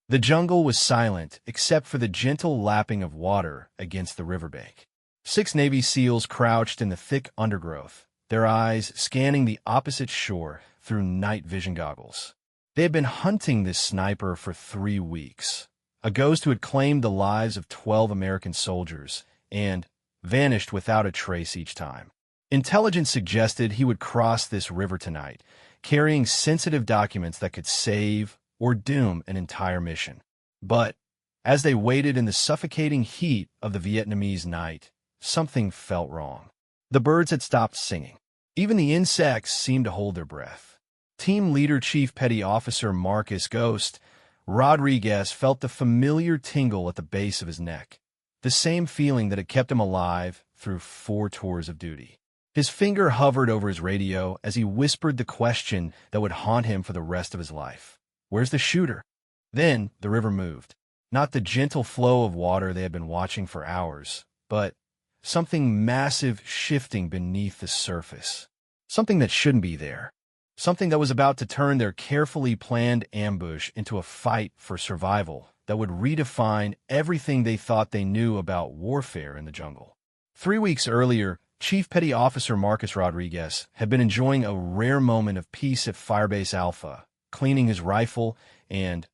The jungle was silent except for the gentle lapping of water against the riverbank. 6 Navy SEALs crouched in the thick undergrowth, their eyes scanning the opposite shore through night vision goggles. They had been hunting this sniper for 3 weeks, a ghost who had claimed the lives of 12 American soldiers and vanished without a trace each time. Intelligence suggested he would cross this river tonight, carrying sensitive documents that could save or doom an entire mission. But as they waited in the suffocating heat of the Vietnamese night, something felt wrong. The birds had stopped singing. Even the insects seemed to hold their breath. Team leader Chief Petty Officer Marcus "Ghost" Rodriguez felt the familiar tingle at the base of his neck, the same feeling that had kept him alive through 4 tours of duty. His finger hovered over his radio as he whispered the question that would haunt him for the rest of his life. Where's the shooter? Then the river moved. Not the gentle flow of water they had been watching for hours, but something massive shifting beneath the surface. Something that shouldn't be there. Something that was about to turn their carefully planned ambush into a fight for survival that would redefine everything they thought they knew about warfare in the jungle. 3 weeks earlier, Chief Petty Officer Marcus Rodriguez had been enjoying a rare moment of peace at Firebase Alpha, cleaning his rifle and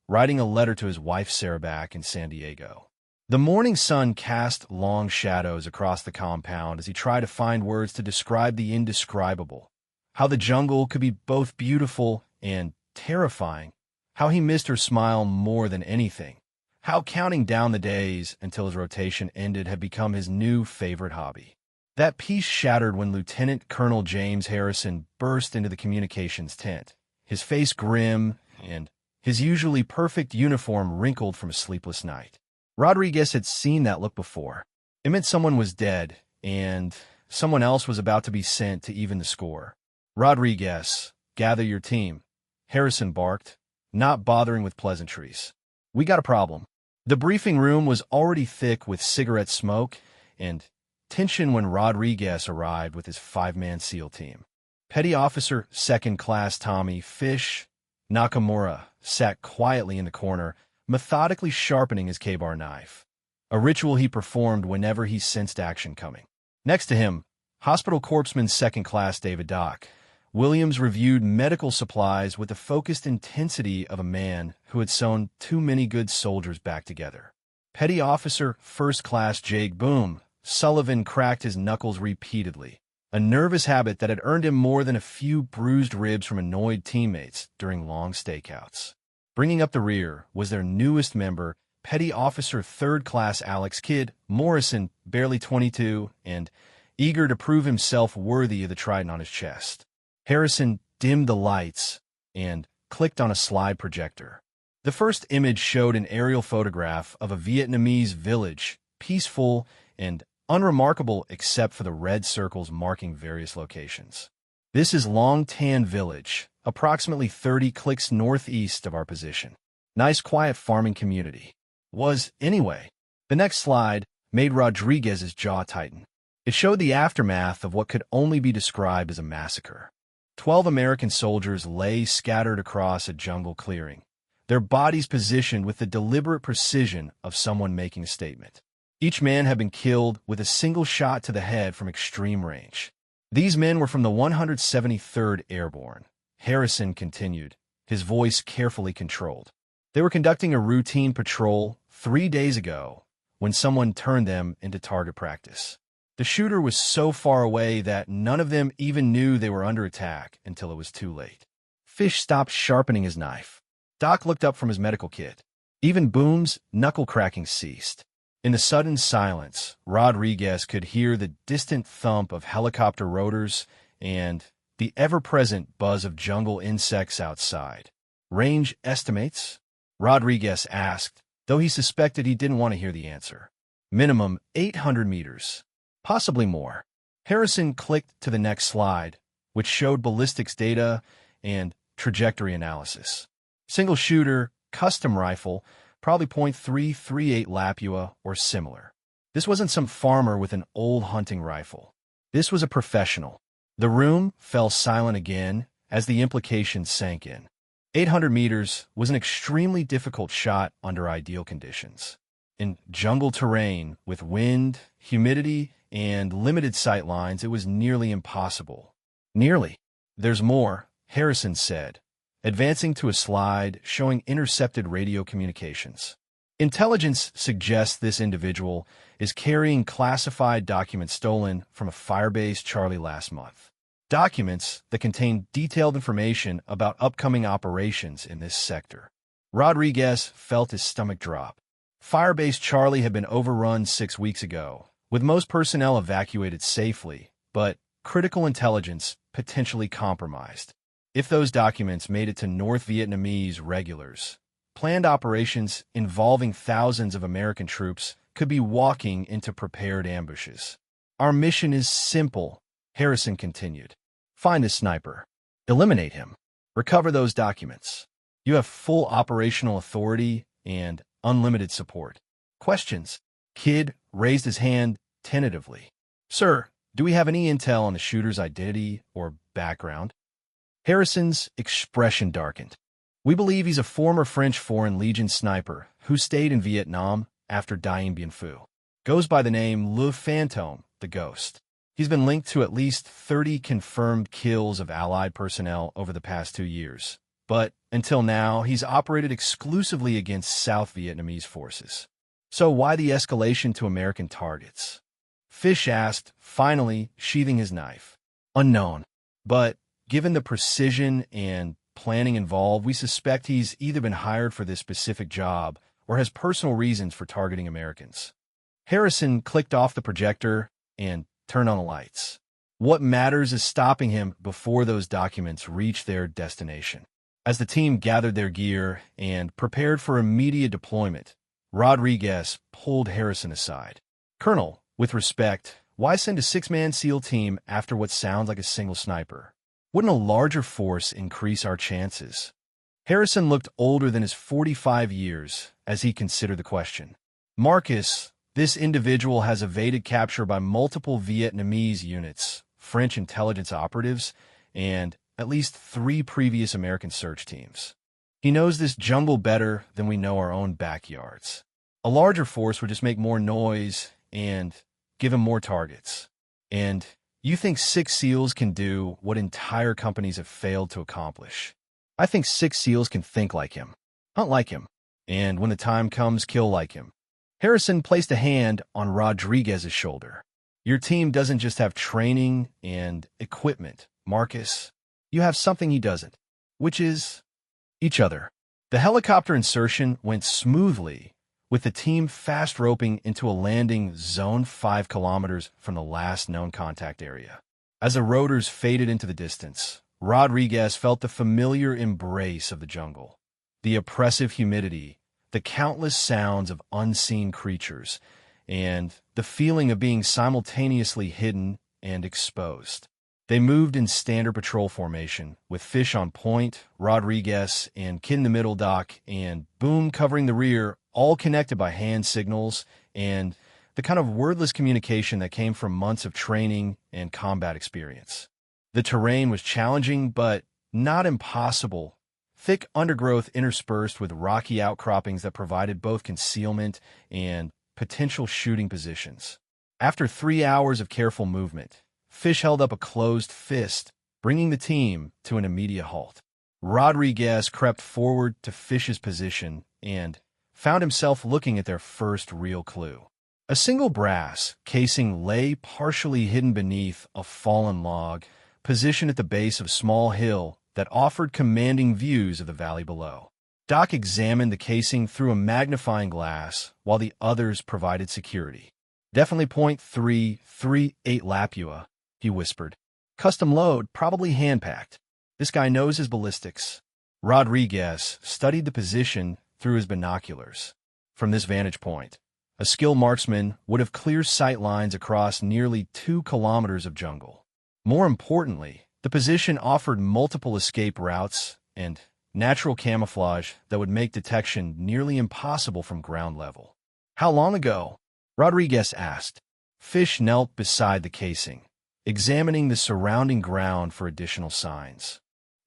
writing a letter to his wife Sarah back in San Diego. The morning sun cast long shadows across the compound as he tried to find words to describe the indescribable. How the jungle could be both beautiful and terrifying. How he missed her smile more than anything. How counting down the days until his rotation ended had become his new favorite hobby. That peace shattered when Lieutenant Colonel James Harrison burst into the communications tent, his face grim and his usually perfect uniform wrinkled from a sleepless night. Rodriguez had seen that look before. It meant someone was dead, and someone else was about to be sent to even the score. "Rodriguez, gather your team," Harrison barked, not bothering with pleasantries. "We got a problem." The briefing room was already thick with cigarette smoke and tension when Rodriguez arrived with his 5-man SEAL team. Petty Officer 2nd Class Tommy "Fish" Nakamura sat quietly in the corner, methodically sharpening his K-bar knife, a ritual he performed whenever he sensed action coming. Next to him, Hospital Corpsman 2nd Class David Doc Williams reviewed medical supplies with the focused intensity of a man who had sewn too many good soldiers back together. Petty Officer 1st Class Jake Boom Sullivan cracked his knuckles repeatedly, a nervous habit that had earned him more than a few bruised ribs from annoyed teammates during long stakeouts. Bringing up the rear was their newest member, Petty Officer 3rd Class Alex Kidd Morrison, barely 22, and eager to prove himself worthy of the trident on his chest. Harrison dimmed the lights and clicked on a slide projector. The first image showed an aerial photograph of a Vietnamese village, peaceful and unremarkable except for the red circles marking various locations. "This is Long Tan Village, approximately 30 clicks northeast of our position. Nice quiet farming community. Was, anyway." The next slide made Rodriguez's jaw tighten. It showed the aftermath of what could only be described as a massacre. 12 American soldiers lay scattered across a jungle clearing, their bodies positioned with the deliberate precision of someone making a statement. Each man had been killed with a single shot to the head from extreme range. These men were from the 173rd Airborne. Harrison continued, his voice carefully controlled. They were conducting a routine patrol 3 days ago when someone turned them into target practice. The shooter was so far away that none of them even knew they were under attack until it was too late. Fish stopped sharpening his knife. Doc looked up from his medical kit. Even Boom's knuckle cracking ceased. In the sudden silence, Rodriguez could hear the distant thump of helicopter rotors and the ever-present buzz of jungle insects outside. "Range estimates?" Rodriguez asked, though he suspected he didn't want to hear the answer. "Minimum 800 meters. Possibly more." Harrison clicked to the next slide, which showed ballistics data and trajectory analysis. Single shooter, custom rifle, probably .338 Lapua or similar. This wasn't some farmer with an old hunting rifle. This was a professional. The room fell silent again as the implications sank in. 800 meters was an extremely difficult shot under ideal conditions. In jungle terrain, with wind, humidity, and limited sight lines, it was nearly impossible. Nearly. There's more, Harrison said, advancing to a slide showing intercepted radio communications. Intelligence suggests this individual is carrying classified documents stolen from a Firebase Charlie last month. Documents that contain detailed information about upcoming operations in this sector. Rodriguez felt his stomach drop. Firebase Charlie had been overrun 6 weeks ago, with most personnel evacuated safely, but critical intelligence potentially compromised. If those documents made it to North Vietnamese regulars, planned operations involving thousands of American troops could be walking into prepared ambushes. Our mission is simple, Harrison continued. Find a sniper. Eliminate him. Recover those documents. You have full operational authority and unlimited support. Questions? Kidd raised his hand tentatively. Sir, do we have any intel on the shooter's identity or background? Harrison's expression darkened. We believe he's a former French Foreign Legion sniper who stayed in Vietnam after Dien Bien Phu. Goes by the name Le Fantôme, the Ghost. He's been linked to at least 30 confirmed kills of Allied personnel over the past 2 years. But until now, he's operated exclusively against South Vietnamese forces. So why the escalation to American targets? Fish asked, finally sheathing his knife. Unknown. But given the precision and planning involved, we suspect he's either been hired for this specific job or has personal reasons for targeting Americans. Harrison clicked off the projector and turned on the lights. What matters is stopping him before those documents reach their destination. As the team gathered their gear and prepared for immediate deployment, Rodriguez pulled Harrison aside. Colonel, with respect, why send a 6-man SEAL team after what sounds like a single sniper? Wouldn't a larger force increase our chances? Harrison looked older than his 45 years as he considered the question. Marcus, this individual has evaded capture by multiple Vietnamese units, French intelligence operatives, and at least 3 previous American search teams. He knows this jungle better than we know our own backyards. A larger force would just make more noise and give him more targets. And you think 6 SEALs can do what entire companies have failed to accomplish? I think 6 SEALs can think like him, hunt like him, and when the time comes, kill like him. Harrison placed a hand on Rodriguez's shoulder. Your team doesn't just have training and equipment, Marcus. You have something he doesn't, which is each other. The helicopter insertion went smoothly, with the team fast roping into a landing zone 5 kilometers from the last known contact area. As the rotors faded into the distance, Rodriguez felt the familiar embrace of the jungle. The oppressive humidity, the countless sounds of unseen creatures, and the feeling of being simultaneously hidden and exposed. They moved in standard patrol formation, with Fish on point, Rodriguez and Kidd in the middle dock, and Boom covering the rear, all connected by hand signals and the kind of wordless communication that came from months of training and combat experience. The terrain was challenging, but not impossible. Thick undergrowth interspersed with rocky outcroppings that provided both concealment and potential shooting positions. After 3 hours of careful movement, Fish held up a closed fist, bringing the team to an immediate halt. Rodriguez crept forward to Fish's position and found himself looking at their first real clue. A single brass casing lay partially hidden beneath a fallen log, positioned at the base of a small hill that offered commanding views of the valley below. Doc examined the casing through a magnifying glass while the others provided security. Definitely .338 Lapua, he whispered. Custom load, probably hand-packed. This guy knows his ballistics. Rodriguez studied the position through his binoculars. From this vantage point, a skilled marksman would have clear sight lines across nearly 2 kilometers of jungle. More importantly, the position offered multiple escape routes and natural camouflage that would make detection nearly impossible from ground level. How long ago? Rodriguez asked. Fish knelt beside the casing, examining the surrounding ground for additional signs.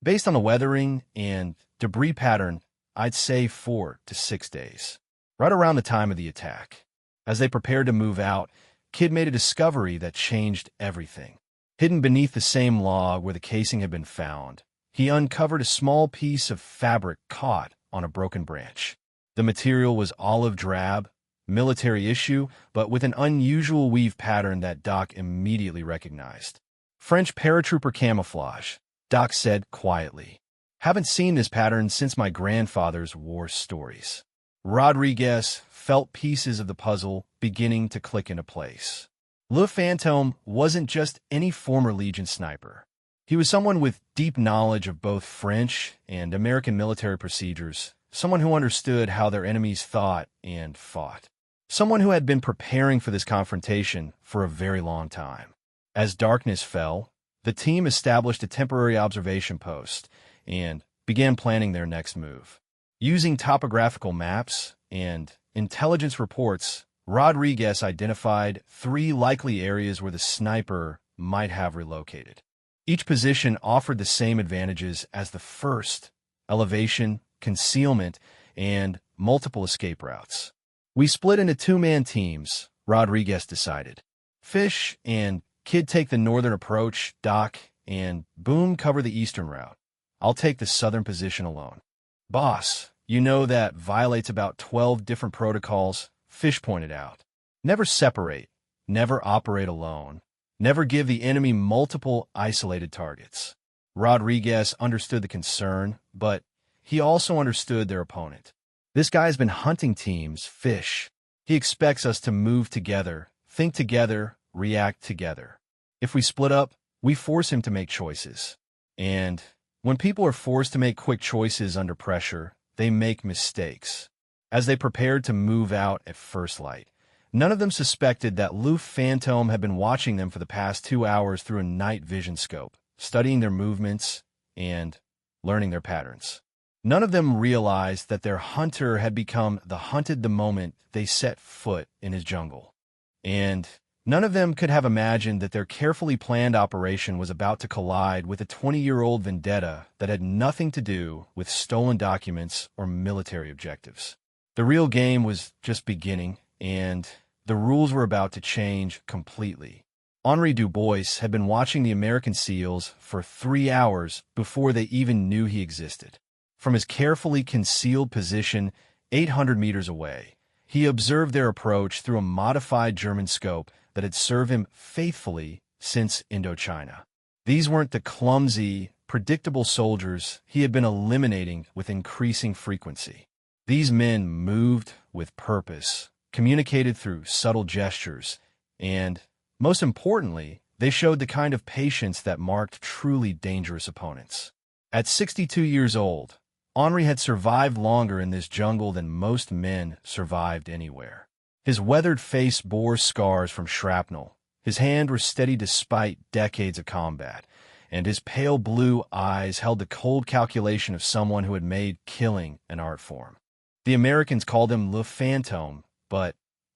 Based on the weathering and Debris pattern, I'd say 4 to 6 days. Right around the time of the attack. As they prepared to move out, Kidd made a discovery that changed everything. Hidden beneath the same log where the casing had been found, he uncovered a small piece of fabric caught on a broken branch. The material was olive drab, military issue, but with an unusual weave pattern that Doc immediately recognized. French paratrooper camouflage, Doc said quietly. Haven't seen this pattern since my grandfather's war stories. Rodriguez felt pieces of the puzzle beginning to click into place. Le Fantôme wasn't just any former Legion sniper. He was someone with deep knowledge of both French and American military procedures, someone who understood how their enemies thought and fought. Someone who had been preparing for this confrontation for a very long time. As darkness fell, the team established a temporary observation post and began planning their next move. Using topographical maps and intelligence reports, Rodriguez identified 3 likely areas where the sniper might have relocated. Each position offered the same advantages as the first: elevation, concealment, and multiple escape routes. We split into 2-man teams, Rodriguez decided. Fish and Kidd take the northern approach, Doc and Boom cover the eastern route. I'll take the southern position alone. Boss, you know that violates about 12 different protocols, Fish pointed out. Never separate, never operate alone, never give the enemy multiple isolated targets. Rodriguez understood the concern, but he also understood their opponent. This guy's been hunting teams, Fish. He expects us to move together, think together, react together. If we split up, we force him to make choices. And when people are forced to make quick choices under pressure, they make mistakes. As they prepared to move out at first light, none of them suspected that Le Fantôme had been watching them for the past 2 hours through a night vision scope, studying their movements and learning their patterns. None of them realized that their hunter had become the hunted the moment they set foot in his jungle. And none of them could have imagined that their carefully planned operation was about to collide with a 20-year-old vendetta that had nothing to do with stolen documents or military objectives. The real game was just beginning, and the rules were about to change completely. Henri Dubois had been watching the American SEALs for 3 hours before they even knew he existed. From his carefully concealed position 800 meters away, he observed their approach through a modified German scope that had served him faithfully since Indochina. These weren't the clumsy, predictable soldiers he had been eliminating with increasing frequency. These men moved with purpose, communicated through subtle gestures, and, most importantly, they showed the kind of patience that marked truly dangerous opponents. At 62 years old, Henri had survived longer in this jungle than most men survived anywhere. His weathered face bore scars from shrapnel, his hand was steady despite decades of combat, and his pale blue eyes held the cold calculation of someone who had made killing an art form. The Americans called him Le Fantôme, but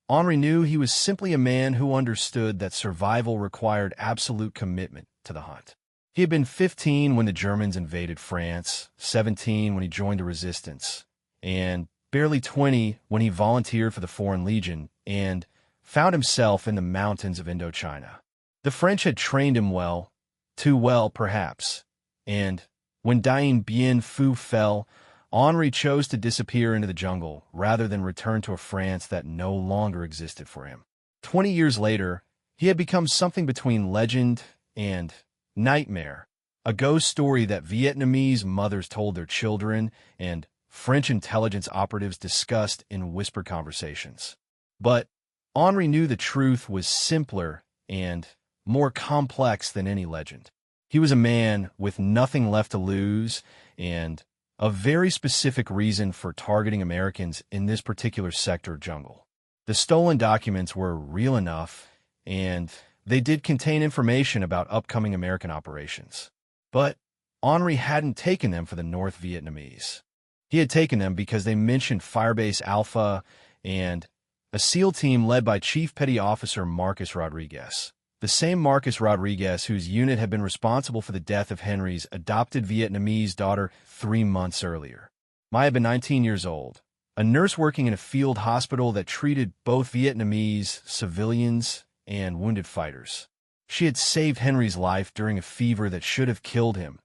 Henri knew he was simply a man who understood that survival required absolute commitment to the hunt. He had been 15 when the Germans invaded France, 17 when he joined the resistance, and barely 20 when he volunteered for the Foreign Legion and found himself in the mountains of Indochina. The French had trained him well, too well perhaps, and when Dien Bien Phu fell, Henri chose to disappear into the jungle rather than return to a France that no longer existed for him. 20 years later, he had become something between legend and nightmare, a ghost story that Vietnamese mothers told their children and French intelligence operatives discussed in whispered conversations. But Henri knew the truth was simpler and more complex than any legend. He was a man with nothing left to lose and a very specific reason for targeting Americans in this particular sector of jungle. The stolen documents were real enough, and they did contain information about upcoming American operations. But Henri hadn't taken them for the North Vietnamese. He had taken them because they mentioned Firebase Alpha and a SEAL team led by Chief Petty Officer Marcus Rodriguez. the same Marcus Rodriguez whose unit had been responsible for the death of Henry's adopted Vietnamese daughter 3 months earlier. Mai had been 19 years old, a nurse working in a field hospital that treated both Vietnamese civilians and wounded fighters. She had saved Henry's life during a fever that should have killed him,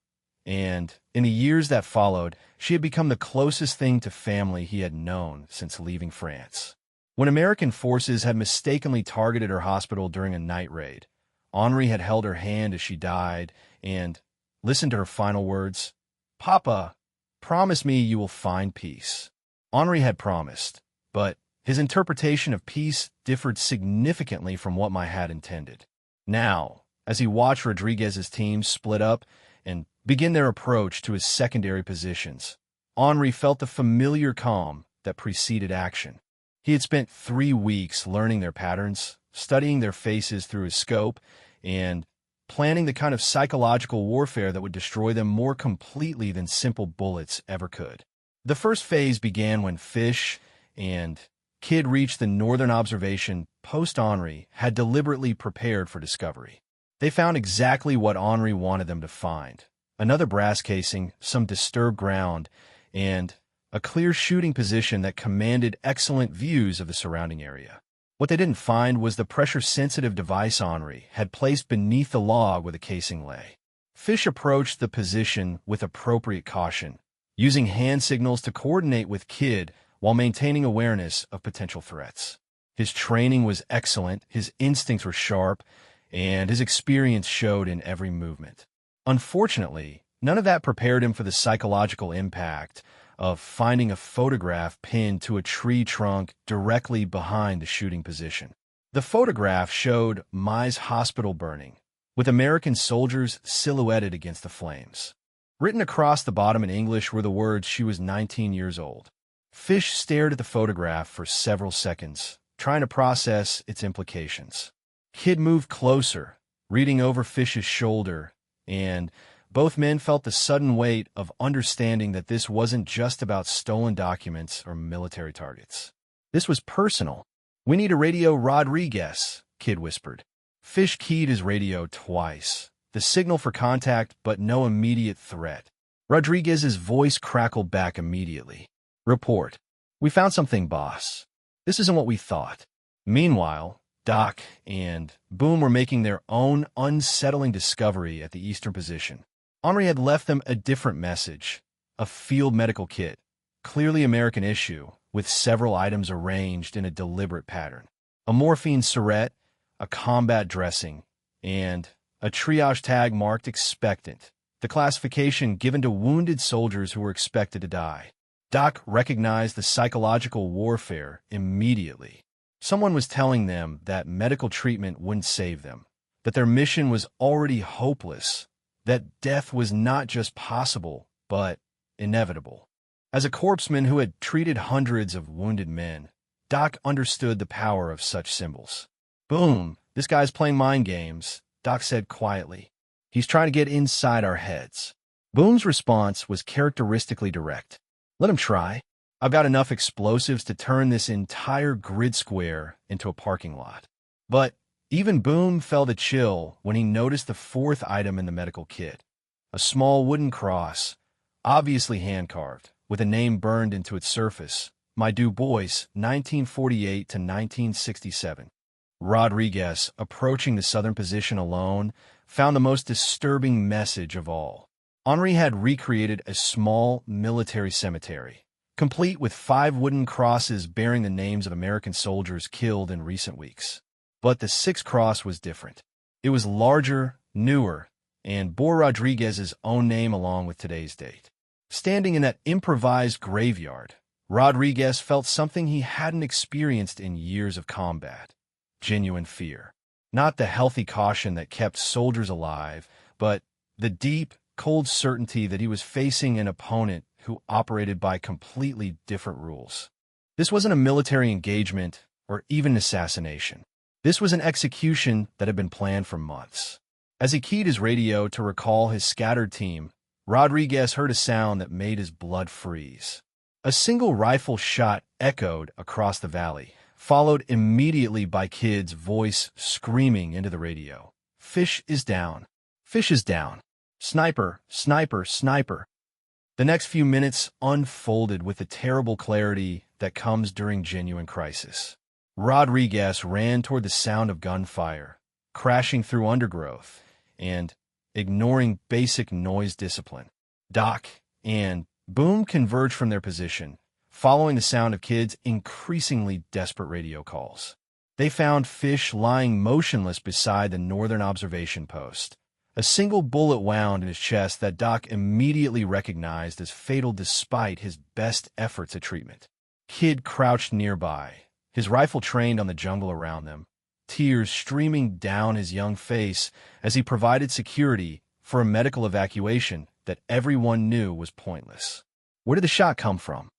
and in the years that followed, she had become the closest thing to family he had known since leaving France. When American forces had mistakenly targeted her hospital during a night raid, Henri had held her hand as she died and listened to her final words, "Papa, promise me you will find peace." Henri had promised, but his interpretation of peace differed significantly from what Mai had intended. Now, as he watched Rodriguez's team split up and begin their approach to his secondary positions, Henri felt the familiar calm that preceded action. He had spent 3 weeks learning their patterns, studying their faces through his scope, and planning the kind of psychological warfare that would destroy them more completely than simple bullets ever could. The first phase began when Fish and Kid reached the northern observation post Henri had deliberately prepared for discovery. They found exactly what Henri wanted them to find: another brass casing, some disturbed ground, and a clear shooting position that commanded excellent views of the surrounding area. What they didn't find was the pressure-sensitive device Henri had placed beneath the log where the casing lay. Fish approached the position with appropriate caution, using hand signals to coordinate with Kid while maintaining awareness of potential threats. His training was excellent, his instincts were sharp, and his experience showed in every movement. Unfortunately, none of that prepared him for the psychological impact of finding a photograph pinned to a tree trunk directly behind the shooting position. The photograph showed Mai's hospital burning, with American soldiers silhouetted against the flames. Written across the bottom in English were the words she was 19 years old. Fish stared at the photograph for several seconds, trying to process its implications. Kid moved closer, reading over Fish's shoulder, and both men felt the sudden weight of understanding that this wasn't just about stolen documents or military targets. This was personal. "We need to radio Rodriguez," Kid whispered. Fish keyed his radio twice. The signal for contact, but no immediate threat. Rodriguez's voice crackled back immediately. "Report. We found something, boss. This isn't what we thought." Meanwhile, Doc and Boom were making their own unsettling discovery at the eastern position. Henri had left them a different message: a field medical kit, clearly American issue, with several items arranged in a deliberate pattern. A morphine syringe, a combat dressing, and a triage tag marked expectant, the classification given to wounded soldiers who were expected to die. Doc recognized the psychological warfare immediately. Someone was telling them that medical treatment wouldn't save them, that their mission was already hopeless, that death was not just possible, but inevitable. As a corpsman who had treated hundreds of wounded men, Doc understood the power of such symbols. "Boom, this guy's playing mind games," Doc said quietly. "He's trying to get inside our heads." Boom's response was characteristically direct. "Let him try. I've got enough explosives to turn this entire grid square into a parking lot." But even Boom felt a chill when he noticed the fourth item in the medical kit: a small wooden cross, obviously hand-carved, with a name burned into its surface: "My Du Bois, 1948 to 1967. Rodriguez, approaching the southern position alone, found the most disturbing message of all. Henri had recreated a small military cemetery, complete with 5 wooden crosses bearing the names of American soldiers killed in recent weeks. But the 6th cross was different. It was larger, newer, and bore Rodriguez's own name along with today's date. Standing in that improvised graveyard, Rodriguez felt something he hadn't experienced in years of combat: genuine fear. Not the healthy caution that kept soldiers alive, but the deep, cold certainty that he was facing an opponent who operated by completely different rules. This wasn't a military engagement or even an assassination. This was an execution that had been planned for months. As he keyed his radio to recall his scattered team, Rodriguez heard a sound that made his blood freeze. A single rifle shot echoed across the valley, followed immediately by Kid's voice screaming into the radio. "Fish is down. Fish is down. Sniper, sniper, sniper." The next few minutes unfolded with the terrible clarity that comes during genuine crisis. Rodriguez ran toward the sound of gunfire, crashing through undergrowth and ignoring basic noise discipline. Doc and Boom converged from their position, following the sound of Kid's increasingly desperate radio calls. They found Fish lying motionless beside the northern observation post. A single bullet wound in his chest that Doc immediately recognized as fatal despite his best efforts at treatment. Kid crouched nearby, his rifle trained on the jungle around them, tears streaming down his young face as he provided security for a medical evacuation that everyone knew was pointless. "Where did the shot come from?"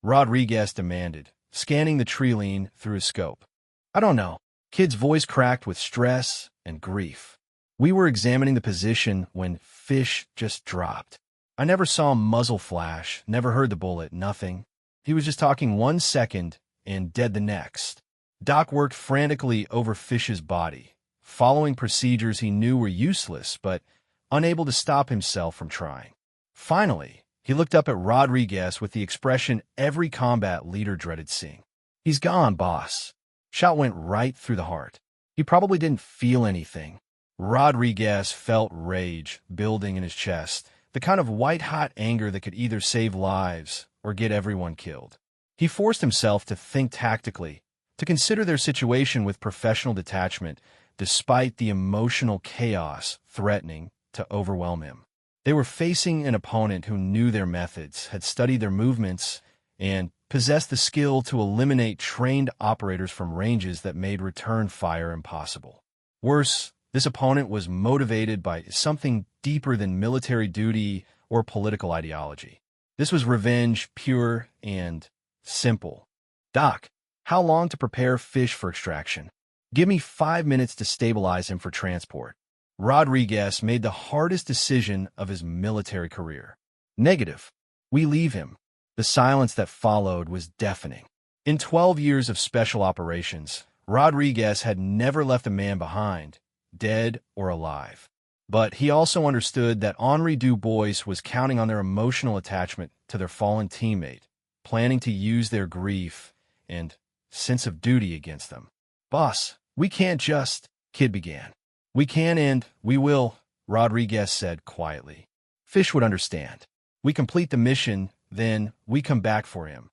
Rodriguez demanded, scanning the tree line through his scope. "I don't know." Kid's voice cracked with stress and grief. "We were examining the position when Fish just dropped. I never saw a muzzle flash, never heard the bullet, nothing. He was just talking 1 second and dead the next." Doc worked frantically over Fish's body, following procedures he knew were useless, but unable to stop himself from trying. Finally, he looked up at Rodriguez with the expression every combat leader dreaded seeing. "He's gone, boss." Shot went right through the heart. He probably didn't feel anything. Rodriguez felt rage building in his chest, the kind of white-hot anger that could either save lives or get everyone killed. He forced himself to think tactically, to consider their situation with professional detachment, despite the emotional chaos threatening to overwhelm him. They were facing an opponent who knew their methods, had studied their movements, and possessed the skill to eliminate trained operators from ranges that made return fire impossible. Worse, this opponent was motivated by something deeper than military duty or political ideology. This was revenge, pure and simple. "Doc, how long to prepare Fish for extraction? Give me 5 minutes to stabilize him for transport." Rodriguez made the hardest decision of his military career. "Negative. We leave him." The silence that followed was deafening. In 12 years of special operations, Rodriguez had never left a man behind, dead or alive. But he also understood that Henri Dubois was counting on their emotional attachment to their fallen teammate, planning to use their grief and sense of duty against them. "Boss, we can't just," Kid began. "We can and we will," Rodriguez said quietly. "Fish would understand. We complete the mission, then we come back for him."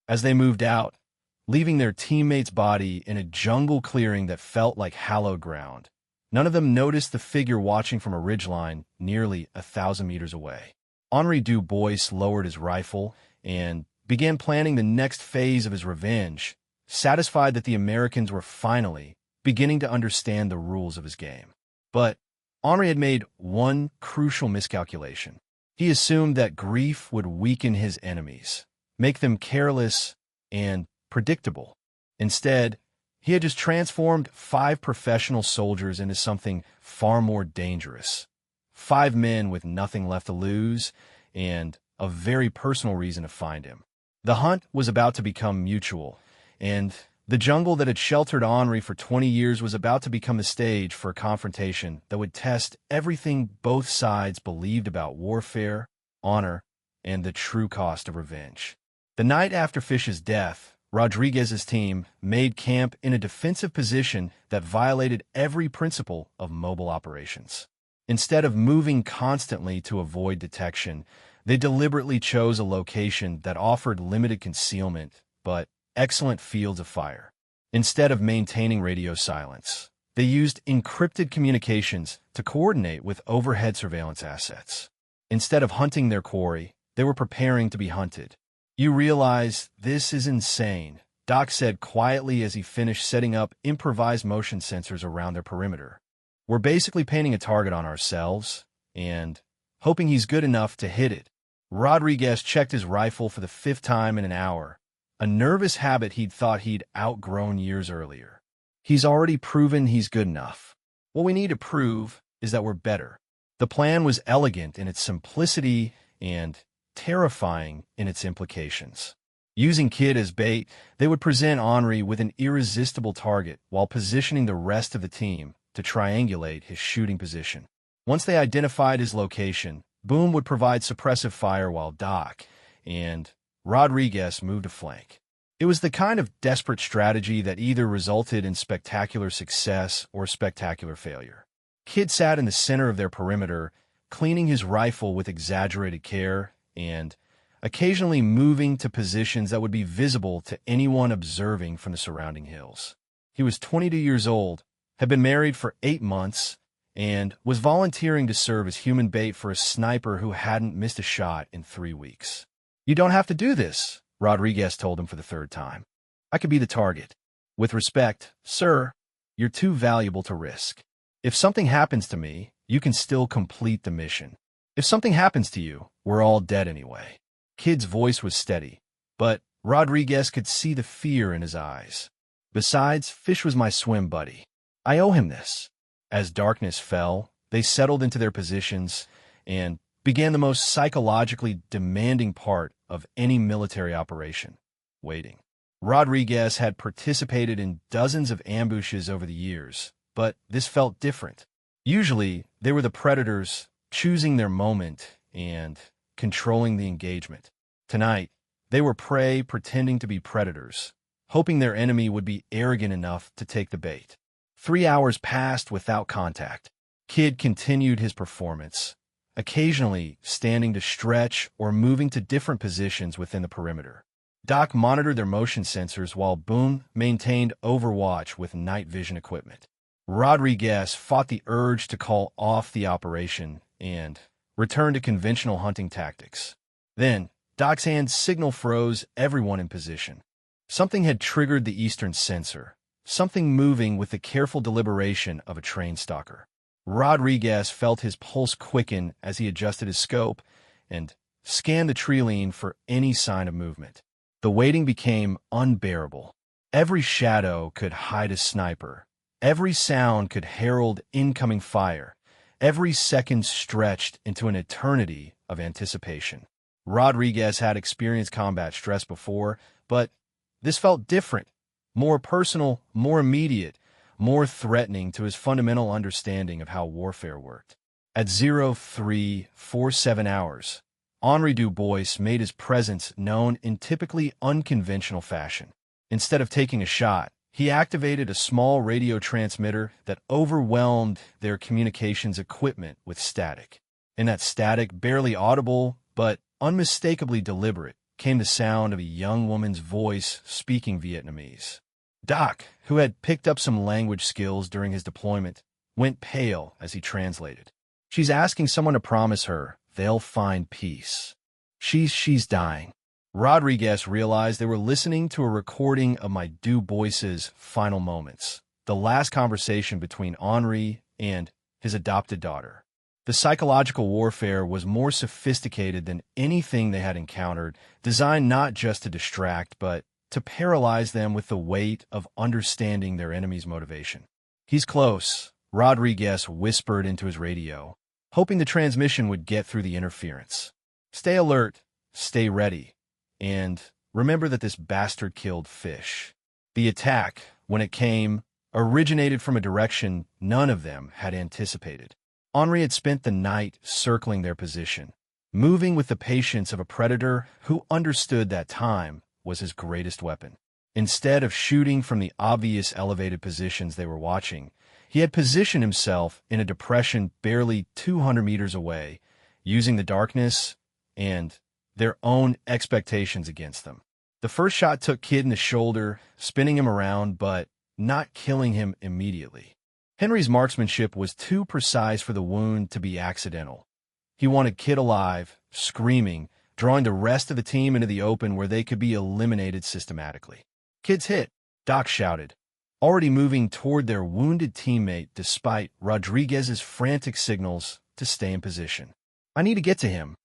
As they moved out, leaving their teammate's body in a jungle clearing that felt like hallowed ground, none of them noticed the figure watching from a ridgeline nearly 1,000 meters away. Henri Dubois lowered his rifle and began planning the next phase of his revenge, satisfied that the Americans were finally beginning to understand the rules of his game. But Henri had made one crucial miscalculation. He assumed that grief would weaken his enemies, make them careless and predictable. Instead, he had just transformed 5 professional soldiers into something far more dangerous. 5 men with nothing left to lose and a very personal reason to find him. The hunt was about to become mutual, and the jungle that had sheltered Henri for 20 years was about to become the stage for a confrontation that would test everything both sides believed about warfare, honor, and the true cost of revenge. The night after Fish's death, Rodriguez's team made camp in a defensive position that violated every principle of mobile operations. Instead of moving constantly to avoid detection, they deliberately chose a location that offered limited concealment, but excellent fields of fire. Instead of maintaining radio silence, they used encrypted communications to coordinate with overhead surveillance assets. Instead of hunting their quarry, they were preparing to be hunted. "You realize this is insane," Doc said quietly as he finished setting up improvised motion sensors around their perimeter. "We're basically painting a target on ourselves and hoping he's good enough to hit it." Rodriguez checked his rifle for the 5th time in an hour, a nervous habit he'd thought he'd outgrown years earlier. "He's already proven he's good enough. What we need to prove is that we're better." The plan was elegant in its simplicity and terrifying in its implications. Using Kid as bait, they would present Henri with an irresistible target while positioning the rest of the team to triangulate his shooting position. Once they identified his location, Boom would provide suppressive fire while Doc and Rodriguez moved to flank. It was the kind of desperate strategy that either resulted in spectacular success or spectacular failure. Kid sat in the center of their perimeter, cleaning his rifle with exaggerated care and occasionally moving to positions that would be visible to anyone observing from the surrounding hills. He was 22 years old, had been married for 8 months, and was volunteering to serve as human bait for a sniper who hadn't missed a shot in 3 weeks. "You don't have to do this," Rodriguez told him for the third time. "I could be the target. With respect, sir, you're too valuable to risk. If something happens to me, you can still complete the mission. If something happens to you, we're all dead anyway." Kid's voice was steady, but Rodriguez could see the fear in his eyes. "Besides, Fish was my swim buddy. I owe him this." As darkness fell, they settled into their positions and began the most psychologically demanding part of any military operation: waiting. Rodriguez had participated in dozens of ambushes over the years, but this felt different. Usually, they were the predators choosing their moment and controlling the engagement. Tonight, they were prey pretending to be predators, hoping their enemy would be arrogant enough to take the bait. 3 hours passed without contact. Kid continued his performance, occasionally standing to stretch or moving to different positions within the perimeter. Doc monitored their motion sensors while Boone maintained overwatch with night vision equipment. Rodriguez fought the urge to call off the operation and return to conventional hunting tactics. Then, Doc's hand signal froze everyone in position. Something had triggered the eastern sensor, something moving with the careful deliberation of a trained stalker. Rodriguez felt his pulse quicken as he adjusted his scope and scanned the tree line for any sign of movement. The waiting became unbearable. Every shadow could hide a sniper. Every sound could herald incoming fire. Every second stretched into an eternity of anticipation. Rodriguez had experienced combat stress before, but this felt different, more personal, more immediate, more threatening to his fundamental understanding of how warfare worked. At 0347 hours, Henri Dubois made his presence known in typically unconventional fashion. Instead of taking a shot, he activated a small radio transmitter that overwhelmed their communications equipment with static. In that static, barely audible, but unmistakably deliberate, came the sound of a young woman's voice speaking Vietnamese. Doc, who had picked up some language skills during his deployment, went pale as he translated. "She's asking someone to promise her they'll find peace. She's dying." Rodriguez realized they were listening to a recording of my Dubois's final moments, the last conversation between Henri and his adopted daughter. The psychological warfare was more sophisticated than anything they had encountered, designed not just to distract, but to paralyze them with the weight of understanding their enemy's motivation. "He's close," Rodriguez whispered into his radio, hoping the transmission would get through the interference. "Stay alert, stay ready, and remember that this bastard killed Fish." The attack, when it came, originated from a direction none of them had anticipated. Henri had spent the night circling their position, moving with the patience of a predator who understood that time was his greatest weapon. Instead of shooting from the obvious elevated positions they were watching, he had positioned himself in a depression barely 200 meters away, using the darkness and their own expectations against them. The first shot took Kid in the shoulder, spinning him around, but not killing him immediately. Henry's marksmanship was too precise for the wound to be accidental. He wanted Kid alive, screaming, drawing the rest of the team into the open where they could be eliminated systematically. "Kid's hit," Doc shouted, already moving toward their wounded teammate despite Rodriguez's frantic signals to stay in position. "I need to get to him."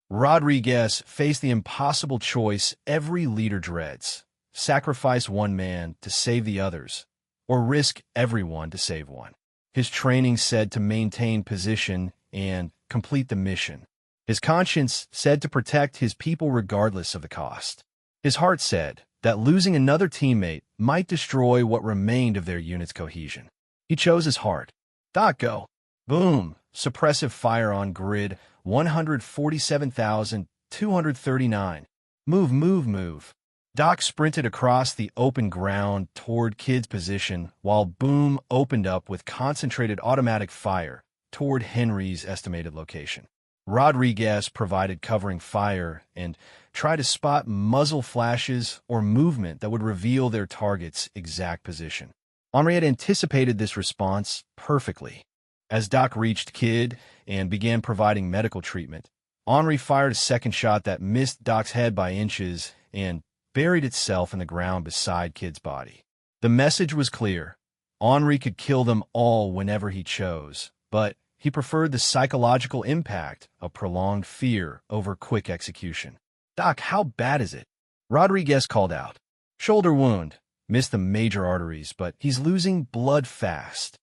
Rodriguez faced the impossible choice every leader dreads: sacrifice one man to save the others, or risk everyone to save one. His training said to maintain position and complete the mission. His conscience said to protect his people regardless of the cost. His heart said that losing another teammate might destroy what remained of their unit's cohesion. He chose his heart. Doc, go. Boom. Suppressive fire on grid 147,239. Move, move, move. Doc sprinted across the open ground toward Kid's position, while Boom opened up with concentrated automatic fire toward Henry's estimated location. Rodriguez provided covering fire and tried to spot muzzle flashes or movement that would reveal their target's exact position. Henry had anticipated this response perfectly. As Doc reached Kid and began providing medical treatment, Henry fired a second shot that missed Doc's head by inches and buried itself in the ground beside Kid's body. The message was clear. Henry could kill them all whenever he chose, but he preferred the psychological impact of prolonged fear over quick execution. Doc, how bad is it? Rodriguez called out. Shoulder wound. Missed the major arteries, but he's losing blood fast.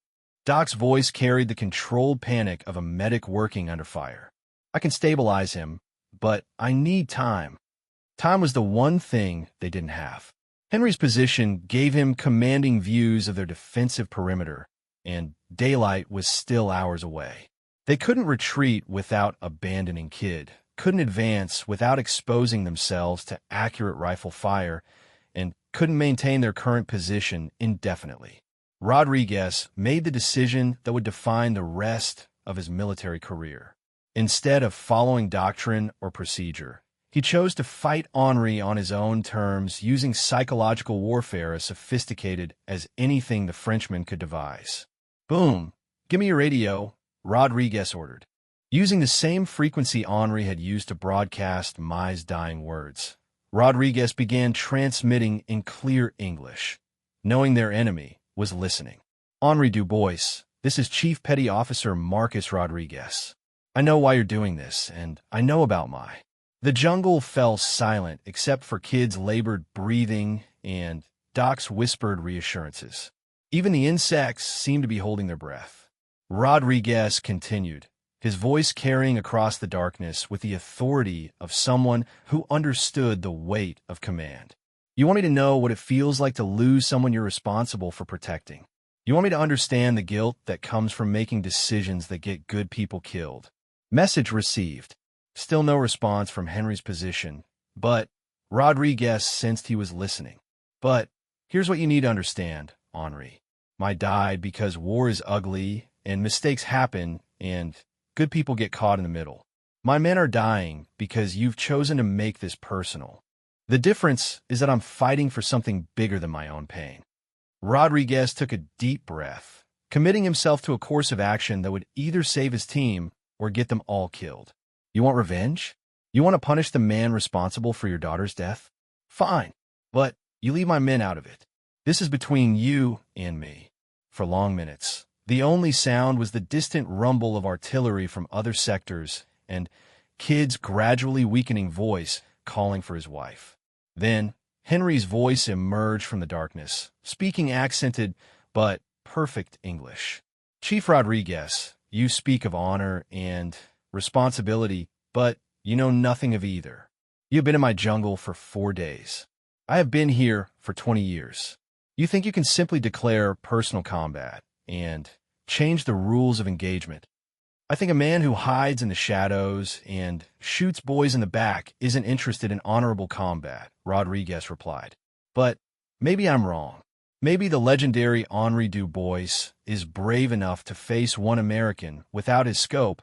Doc's voice carried the controlled panic of a medic working under fire. I can stabilize him, but I need time. Time was the one thing they didn't have. Henry's position gave him commanding views of their defensive perimeter, and daylight was still hours away. They couldn't retreat without abandoning Kid, couldn't advance without exposing themselves to accurate rifle fire, and couldn't maintain their current position indefinitely. Rodriguez made the decision that would define the rest of his military career. Instead of following doctrine or procedure, he chose to fight Henry on his own terms, using psychological warfare as sophisticated as anything the Frenchman could devise. Boom! Give me your radio, Rodriguez ordered. Using the same frequency Henry had used to broadcast Mai's dying words, Rodriguez began transmitting in clear English, knowing their enemy was listening. Henry Dubois, this is Chief Petty Officer Marcus Rodriguez. I know why you're doing this, and I know about Mai. The jungle fell silent except for Kid's labored breathing and Doc's whispered reassurances. Even the insects seemed to be holding their breath. Rodriguez continued, his voice carrying across the darkness with the authority of someone who understood the weight of command. You want me to know what it feels like to lose someone you're responsible for protecting. You want me to understand the guilt that comes from making decisions that get good people killed. Message received. Still no response from Henry's position, but Rodriguez sensed he was listening. But here's what you need to understand, Henry. Mai died because war is ugly and mistakes happen and good people get caught in the middle. My men are dying because you've chosen to make this personal. The difference is that I'm fighting for something bigger than my own pain. Rodriguez took a deep breath, committing himself to a course of action that would either save his team or get them all killed. You want revenge? You want to punish the man responsible for your daughter's death? Fine, but you leave my men out of it. This is between you and me. For long minutes, the only sound was the distant rumble of artillery from other sectors and Kid's gradually weakening voice calling for his wife. Then, Henry's voice emerged from the darkness, speaking accented but perfect English. Chief Rodriguez, you speak of honor and responsibility, but you know nothing of either. You have been in my jungle for 4 days. I have been here for 20 years. You think you can simply declare personal combat and change the rules of engagement. I think a man who hides in the shadows and shoots boys in the back isn't interested in honorable combat, Rodriguez replied. But maybe I'm wrong. Maybe the legendary Henry Dubois is brave enough to face one American without his scope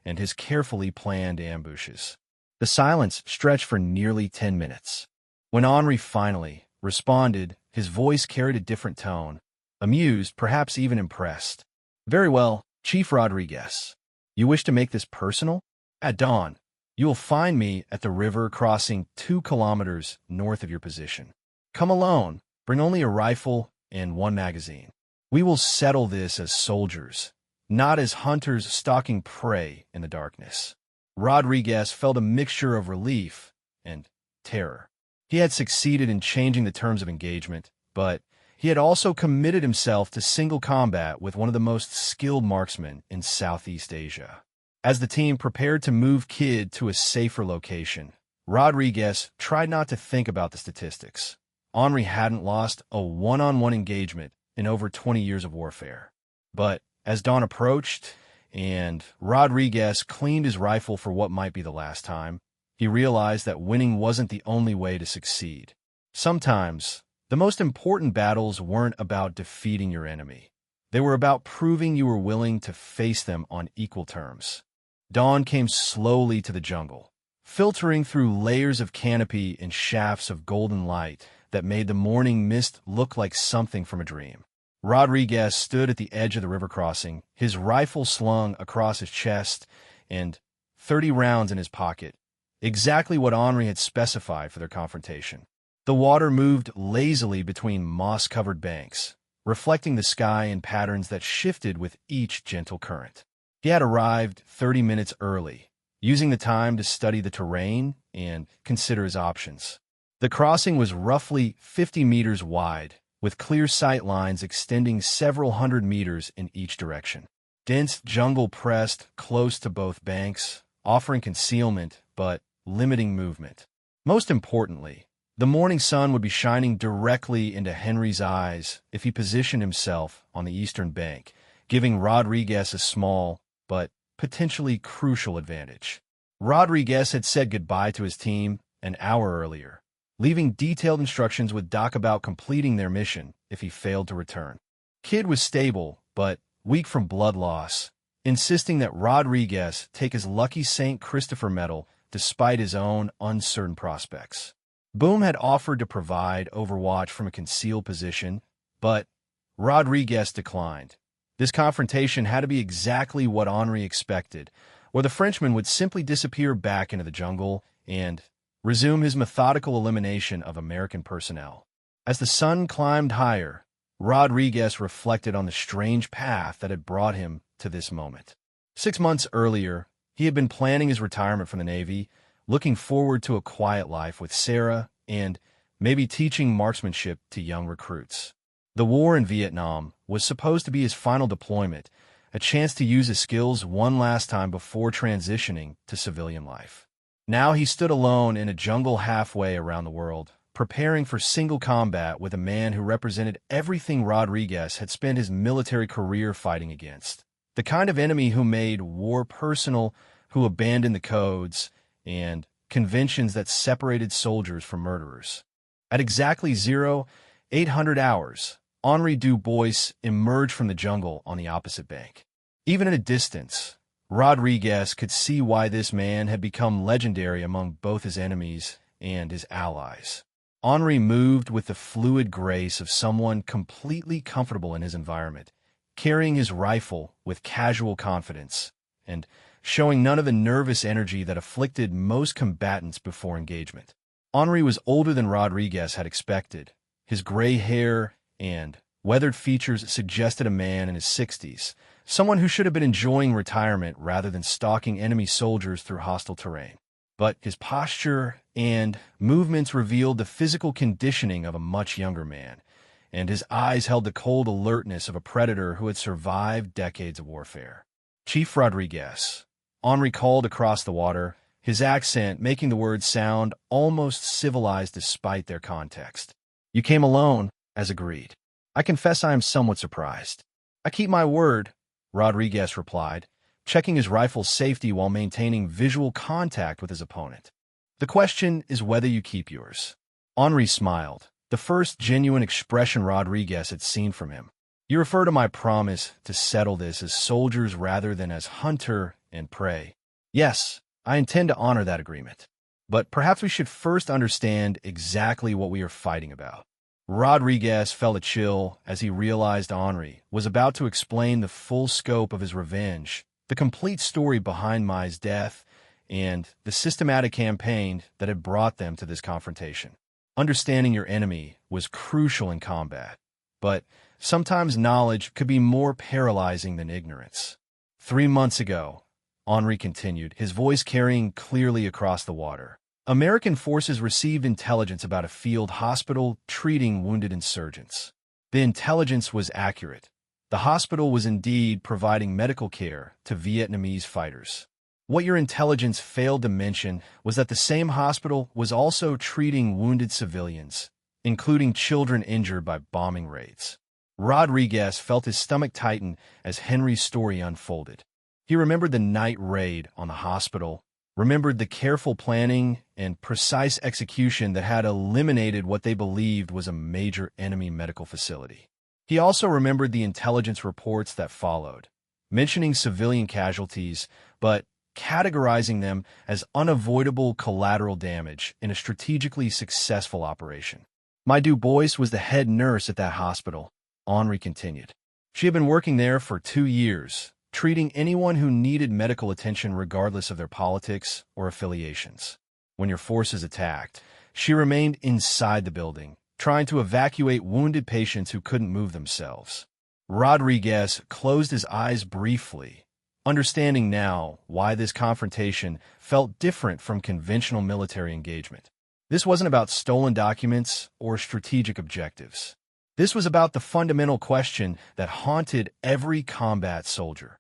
and his carefully planned ambushes. The silence stretched for nearly 10 minutes. When Henry finally responded, his voice carried a different tone, amused, perhaps even impressed. Very well, Chief Rodriguez. You wish to make this personal? At dawn, you will find me at the river crossing 2 kilometers north of your position. Come alone, bring only a rifle and 1 magazine. We will settle this as soldiers, not as hunters stalking prey in the darkness. Rodriguez felt a mixture of relief and terror. He had succeeded in changing the terms of engagement, but he had also committed himself to single combat with one of the most skilled marksmen in Southeast Asia. As the team prepared to move Kid to a safer location, Rodriguez tried not to think about the statistics. Henri hadn't lost a one-on-one engagement in over 20 years of warfare. But as dawn approached, and Rodriguez cleaned his rifle for what might be the last time, he realized that winning wasn't the only way to succeed. Sometimes, the most important battles weren't about defeating your enemy. They were about proving you were willing to face them on equal terms. Dawn came slowly to the jungle, filtering through layers of canopy and shafts of golden light that made the morning mist look like something from a dream. Rodriguez stood at the edge of the river crossing, his rifle slung across his chest and 30 rounds in his pocket, exactly what Henri had specified for their confrontation. The water moved lazily between moss-covered banks, reflecting the sky in patterns that shifted with each gentle current. He had arrived 30 minutes early, using the time to study the terrain and consider his options. The crossing was roughly 50 meters wide, with clear sight lines extending several hundred meters in each direction. Dense jungle pressed close to both banks, offering concealment but limiting movement. Most importantly, the morning sun would be shining directly into Henri's eyes if he positioned himself on the eastern bank, giving Rodriguez a small but potentially crucial advantage. Rodriguez had said goodbye to his team an hour earlier, leaving detailed instructions with Doc about completing their mission if he failed to return. Kid was stable, but weak from blood loss, insisting that Rodriguez take his lucky St. Christopher medal despite his own uncertain prospects. Boom had offered to provide overwatch from a concealed position, but Rodriguez declined. This confrontation had to be exactly what Henri expected, or the Frenchman would simply disappear back into the jungle and resume his methodical elimination of American personnel. As the sun climbed higher, Rodriguez reflected on the strange path that had brought him to this moment. 6 months earlier, he had been planning his retirement from the Navy, looking forward to a quiet life with Sarah and maybe teaching marksmanship to young recruits. The war in Vietnam was supposed to be his final deployment, a chance to use his skills one last time before transitioning to civilian life. Now he stood alone in a jungle halfway around the world, preparing for single combat with a man who represented everything Rodriguez had spent his military career fighting against. The kind of enemy who made war personal, who abandoned the codes and conventions that separated soldiers from murderers. At exactly 0800 hours, Henri Du Bois emerged from the jungle on the opposite bank. Even at a distance, Rodriguez could see why this man had become legendary among both his enemies and his allies. Henri moved with the fluid grace of someone completely comfortable in his environment, carrying his rifle with casual confidence and showing none of the nervous energy that afflicted most combatants before engagement. Henri was older than Rodriguez had expected. His gray hair and weathered features suggested a man in his 60s, someone who should have been enjoying retirement rather than stalking enemy soldiers through hostile terrain. But his posture and movements revealed the physical conditioning of a much younger man, and his eyes held the cold alertness of a predator who had survived decades of warfare. "Chief Rodriguez," Henri called across the water, his accent making the words sound almost civilized despite their context. "You came alone, as agreed. I confess I am somewhat surprised." "I keep my word," Rodriguez replied, checking his rifle's safety while maintaining visual contact with his opponent. "The question is whether you keep yours." Henri smiled, the first genuine expression Rodriguez had seen from him. "You refer to my promise to settle this as soldiers rather than as hunter and prey." "Yes, I intend to honor that agreement. But perhaps we should first understand exactly what we are fighting about." Rodriguez felt a chill as he realized Henri was about to explain the full scope of his revenge, the complete story behind Mai's death, and the systematic campaign that had brought them to this confrontation. Understanding your enemy was crucial in combat, but sometimes knowledge could be more paralyzing than ignorance. 3 months ago, Henri continued, his voice carrying clearly across the water, American forces received intelligence about a field hospital treating wounded insurgents. The intelligence was accurate. The hospital was indeed providing medical care to Vietnamese fighters. What your intelligence failed to mention was that the same hospital was also treating wounded civilians, including children injured by bombing raids. Rodriguez felt his stomach tighten as Henry's story unfolded. He remembered the night raid on the hospital, remembered the careful planning and precise execution that had eliminated what they believed was a major enemy medical facility. He also remembered the intelligence reports that followed, mentioning civilian casualties, but categorizing them as unavoidable collateral damage in a strategically successful operation. My Du Bois was the head nurse at that hospital, Henri continued. She had been working there for 2 years, treating anyone who needed medical attention regardless of their politics or affiliations. When your forces attacked, she remained inside the building, trying to evacuate wounded patients who couldn't move themselves. Rodriguez closed his eyes briefly, understanding now why this confrontation felt different from conventional military engagement. This wasn't about stolen documents or strategic objectives. This was about the fundamental question that haunted every combat soldier.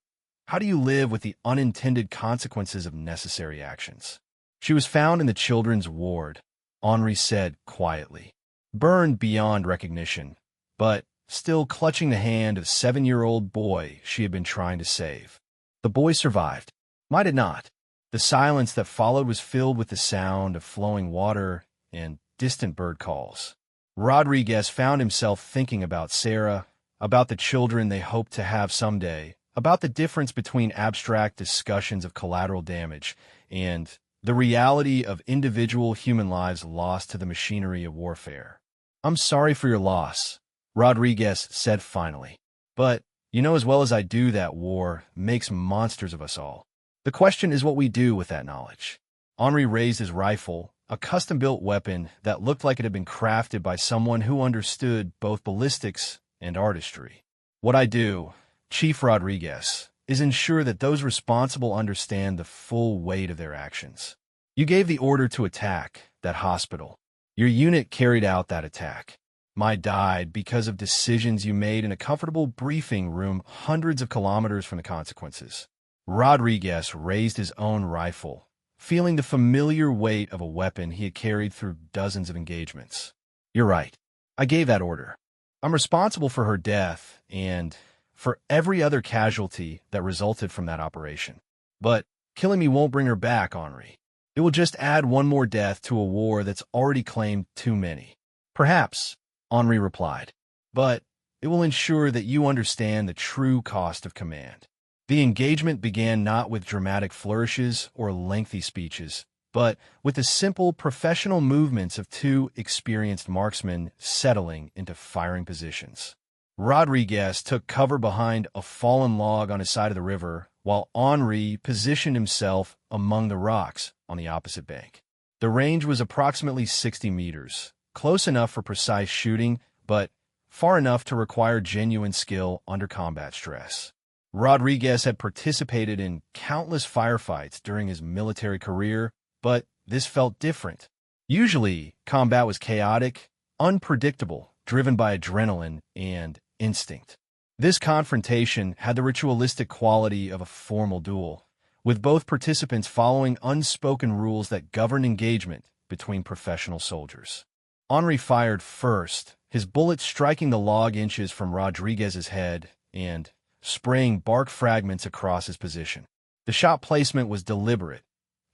How do you live with the unintended consequences of necessary actions? She was found in the children's ward, Henri said quietly, burned beyond recognition, but still clutching the hand of the 7-year-old boy she had been trying to save. The boy survived. Mine did not. The silence that followed was filled with the sound of flowing water and distant bird calls. Rodriguez found himself thinking about Sarah, about the children they hoped to have someday, about the difference between abstract discussions of collateral damage and the reality of individual human lives lost to the machinery of warfare. "I'm sorry for your loss," Rodriguez said finally. "But you know as well as I do that war makes monsters of us all. The question is what we do with that knowledge." Henri raised his rifle, a custom-built weapon that looked like it had been crafted by someone who understood both ballistics and artistry. "What I do, Chief Rodriguez, is ensure that those responsible understand the full weight of their actions. You gave the order to attack that hospital. Your unit carried out that attack. My died because of decisions you made in a comfortable briefing room hundreds of kilometers from the consequences." Rodriguez raised his own rifle, feeling the familiar weight of a weapon he had carried through dozens of engagements. "You're right. I gave that order. I'm responsible for her death and for every other casualty that resulted from that operation. But killing me won't bring her back, Henri. It will just add one more death to a war that's already claimed too many." "Perhaps," Henri replied, "but it will ensure that you understand the true cost of command." The engagement began not with dramatic flourishes or lengthy speeches, but with the simple professional movements of 2 experienced marksmen settling into firing positions. Rodriguez took cover behind a fallen log on his side of the river, while Henri positioned himself among the rocks on the opposite bank. The range was approximately 60 meters, close enough for precise shooting, but far enough to require genuine skill under combat stress. Rodriguez had participated in countless firefights during his military career, but this felt different. Usually, combat was chaotic, unpredictable, driven by adrenaline and instinct. This confrontation had the ritualistic quality of a formal duel, with both participants following unspoken rules that govern engagement between professional soldiers. Henri fired first, his bullet striking the log inches from Rodriguez's head and spraying bark fragments across his position. The shot placement was deliberate,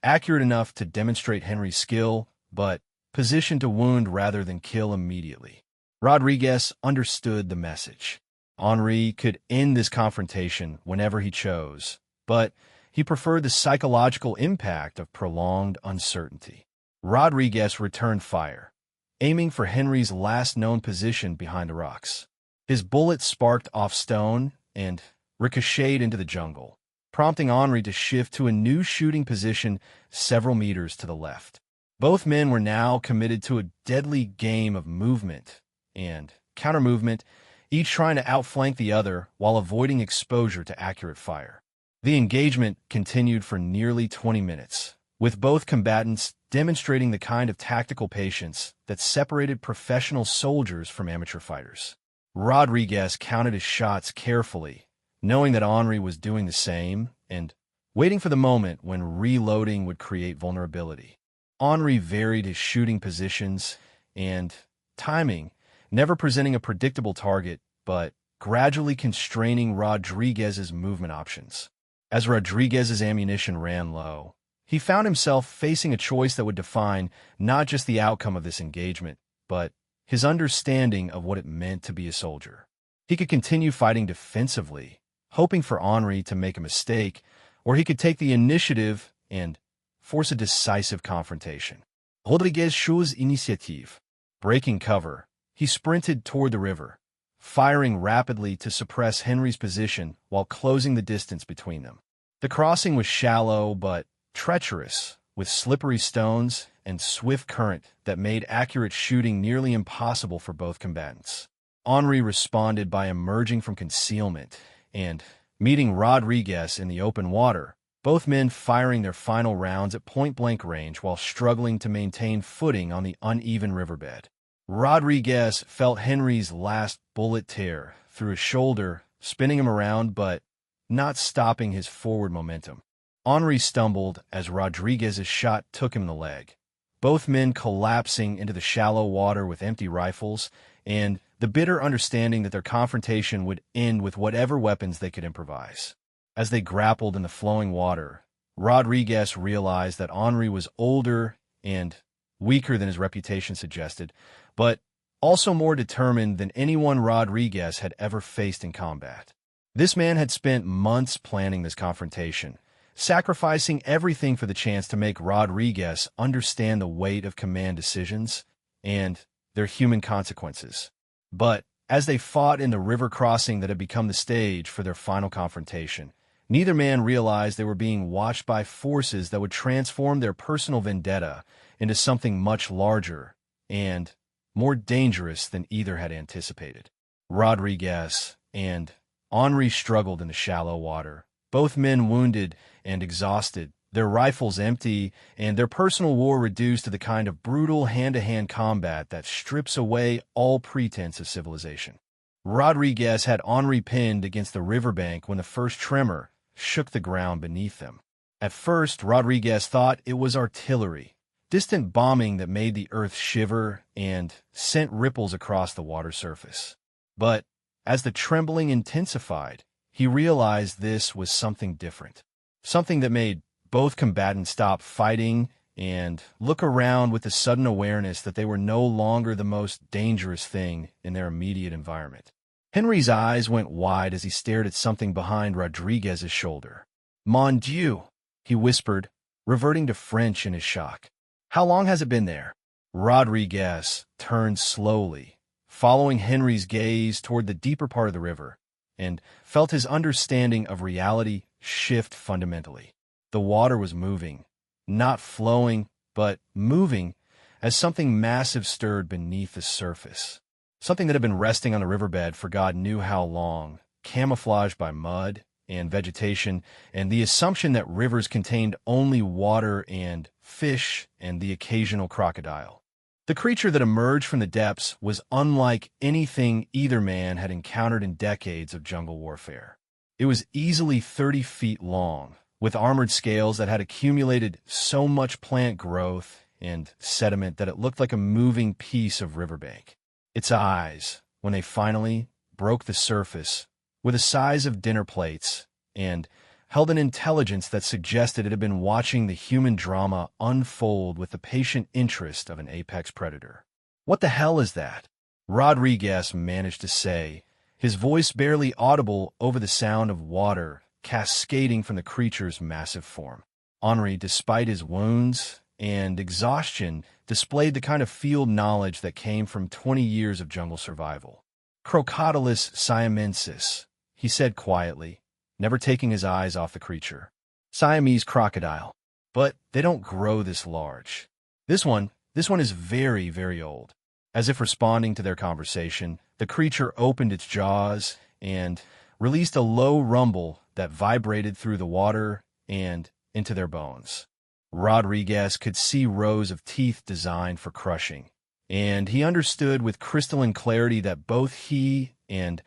accurate enough to demonstrate Henry's skill, but positioned to wound rather than kill immediately. Rodriguez understood the message. Henri could end this confrontation whenever he chose, but he preferred the psychological impact of prolonged uncertainty. Rodriguez returned fire, aiming for Henry's last known position behind the rocks. His bullet sparked off stone and ricocheted into the jungle, prompting Henri to shift to a new shooting position several meters to the left. Both men were now committed to a deadly game of movement and counter-movement, each trying to outflank the other while avoiding exposure to accurate fire. The engagement continued for nearly 20 minutes, with both combatants demonstrating the kind of tactical patience that separated professional soldiers from amateur fighters. Rodriguez counted his shots carefully, knowing that Henri was doing the same, and waiting for the moment when reloading would create vulnerability. Henri varied his shooting positions and timing, never presenting a predictable target, but gradually constraining Rodriguez's movement options. As Rodriguez's ammunition ran low, he found himself facing a choice that would define not just the outcome of this engagement, but his understanding of what it meant to be a soldier. He could continue fighting defensively, hoping for Henri to make a mistake, or he could take the initiative and force a decisive confrontation. Rodriguez chose initiative. Breaking cover, he sprinted toward the river, firing rapidly to suppress Henri's position while closing the distance between them. The crossing was shallow but treacherous, with slippery stones and swift current that made accurate shooting nearly impossible for both combatants. Henri responded by emerging from concealment and meeting Rodriguez in the open water, both men firing their final rounds at point-blank range while struggling to maintain footing on the uneven riverbed. Rodriguez felt Henri's last bullet tear through his shoulder, spinning him around but not stopping his forward momentum. Henri stumbled as Rodriguez's shot took him in the leg, both men collapsing into the shallow water with empty rifles and the bitter understanding that their confrontation would end with whatever weapons they could improvise. As they grappled in the flowing water, Rodriguez realized that Henri was older and weaker than his reputation suggested, but also more determined than anyone Rodriguez had ever faced in combat. This man had spent months planning this confrontation, sacrificing everything for the chance to make Rodriguez understand the weight of command decisions and their human consequences. But as they fought in the river crossing that had become the stage for their final confrontation, neither man realized they were being watched by forces that would transform their personal vendetta into something much larger and more dangerous than either had anticipated. Rodriguez and Henri struggled in the shallow water, both men wounded and exhausted, their rifles empty, and their personal war reduced to the kind of brutal hand-to-hand combat that strips away all pretense of civilization. Rodriguez had Henri pinned against the riverbank when the first tremor shook the ground beneath them. At first, Rodriguez thought it was artillery, distant bombing that made the earth shiver and sent ripples across the water surface. But as the trembling intensified, he realized this was something different, something that made both combatants stop fighting and look around with the sudden awareness that they were no longer the most dangerous thing in their immediate environment. Henri's eyes went wide as he stared at something behind Rodriguez's shoulder. "Mon Dieu," he whispered, reverting to French in his shock. "How long has it been there?" Rodriguez turned slowly, following Henri's gaze toward the deeper part of the river, and felt his understanding of reality shift fundamentally. The water was moving, not flowing, but moving, as something massive stirred beneath the surface. Something that had been resting on the riverbed for God knew how long, camouflaged by mud and vegetation, and the assumption that rivers contained only water and fish and the occasional crocodile. The creature that emerged from the depths was unlike anything either man had encountered in decades of jungle warfare. It was easily 30 feet long, with armored scales that had accumulated so much plant growth and sediment that it looked like a moving piece of riverbank. Its eyes, when they finally broke the surface, were the size of dinner plates and held an intelligence that suggested it had been watching the human drama unfold with the patient interest of an apex predator. "What the hell is that?" Rodriguez managed to say, his voice barely audible over the sound of water cascading from the creature's massive form. Henri, despite his wounds and exhaustion, displayed the kind of field knowledge that came from 20 years of jungle survival. "Crocodilus siamensis," he said quietly, never taking his eyes off the creature. "Siamese crocodile. But they don't grow this large. This one is very, very old." As if responding to their conversation, the creature opened its jaws and released a low rumble that vibrated through the water and into their bones. Rodriguez could see rows of teeth designed for crushing, and he understood with crystalline clarity that both he and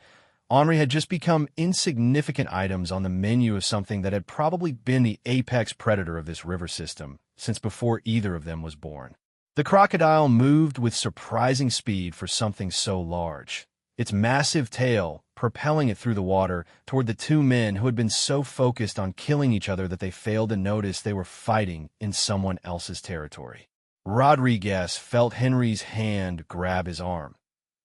Henri had just become insignificant items on the menu of something that had probably been the apex predator of this river system since before either of them was born. The crocodile moved with surprising speed for something so large, its massive tail propelling it through the water toward the two men who had been so focused on killing each other that they failed to notice they were fighting in someone else's territory. Rodriguez felt Henry's hand grab his arm,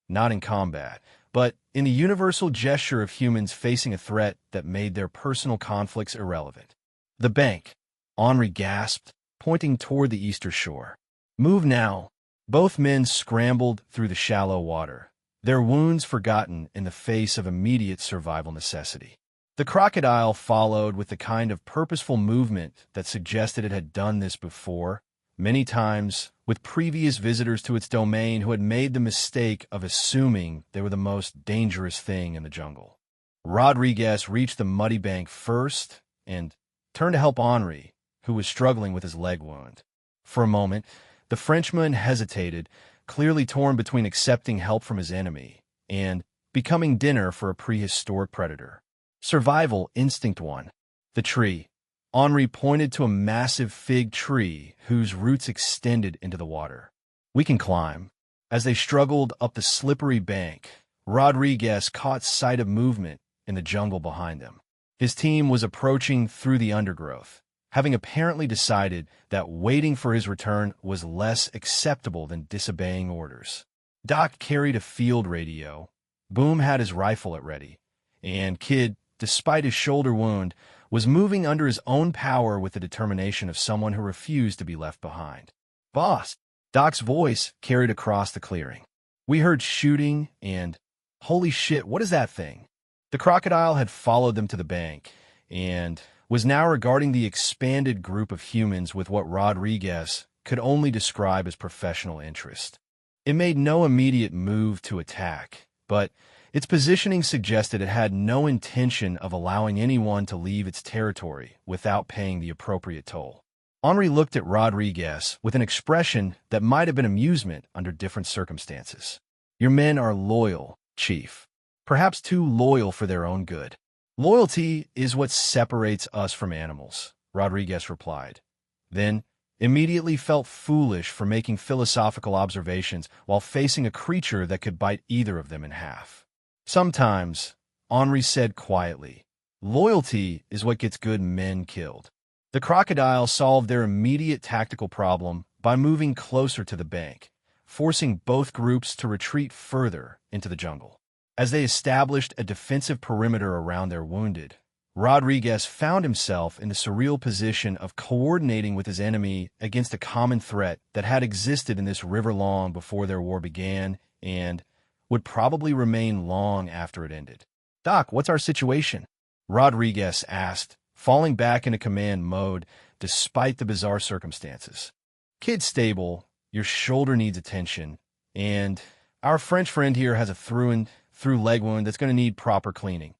not in combat, but in the universal gesture of humans facing a threat that made their personal conflicts irrelevant. The bank, Henri gasped, pointing toward the eastern shore. Move now. Both men scrambled through the shallow water, their wounds forgotten in the face of immediate survival necessity. The crocodile followed with the kind of purposeful movement that suggested it had done this before, many times, with previous visitors to its domain who had made the mistake of assuming they were the most dangerous thing in the jungle. Rodriguez reached the muddy bank first and turned to help Henri, who was struggling with his leg wound. For a moment, the Frenchman hesitated, clearly torn between accepting help from his enemy and becoming dinner for a prehistoric predator. Survival instinct won. The tree. Henri pointed to a massive fig tree whose roots extended into the water. We can climb. As they struggled up the slippery bank, Rodriguez caught sight of movement in the jungle behind them. His team was approaching through the undergrowth, having apparently decided that waiting for his return was less acceptable than disobeying orders. Doc carried a field radio, Boom had his rifle at ready, and Kid, despite his shoulder wound, was moving under his own power with the determination of someone who refused to be left behind. Boss, Doc's voice carried across the clearing. We heard shooting and, holy shit, what is that thing? The crocodile had followed them to the bank and was now regarding the expanded group of humans with what Rodriguez could only describe as professional interest. It made no immediate move to attack, but its positioning suggested it had no intention of allowing anyone to leave its territory without paying the appropriate toll. Henri looked at Rodriguez with an expression that might have been amusement under different circumstances. Your men are loyal, Chief. Perhaps too loyal for their own good. Loyalty is what separates us from animals, Rodriguez replied. Then, immediately felt foolish for making philosophical observations while facing a creature that could bite either of them in half. Sometimes, Henri said quietly, loyalty is what gets good men killed. The crocodile solved their immediate tactical problem by moving closer to the bank, forcing both groups to retreat further into the jungle. As they established a defensive perimeter around their wounded, Rodriguez found himself in the surreal position of coordinating with his enemy against a common threat that had existed in this river long before their war began and would probably remain long after it ended. Doc, what's our situation? Rodriguez asked, falling back into command mode despite the bizarre circumstances. Kid stable, your shoulder needs attention, and our French friend here has a through leg wound that's going to need proper cleaning,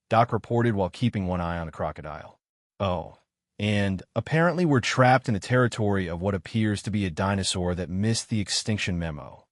Doc reported while keeping one eye on the crocodile. Oh, and apparently we're trapped in the territory of what appears to be a dinosaur that missed the extinction memo.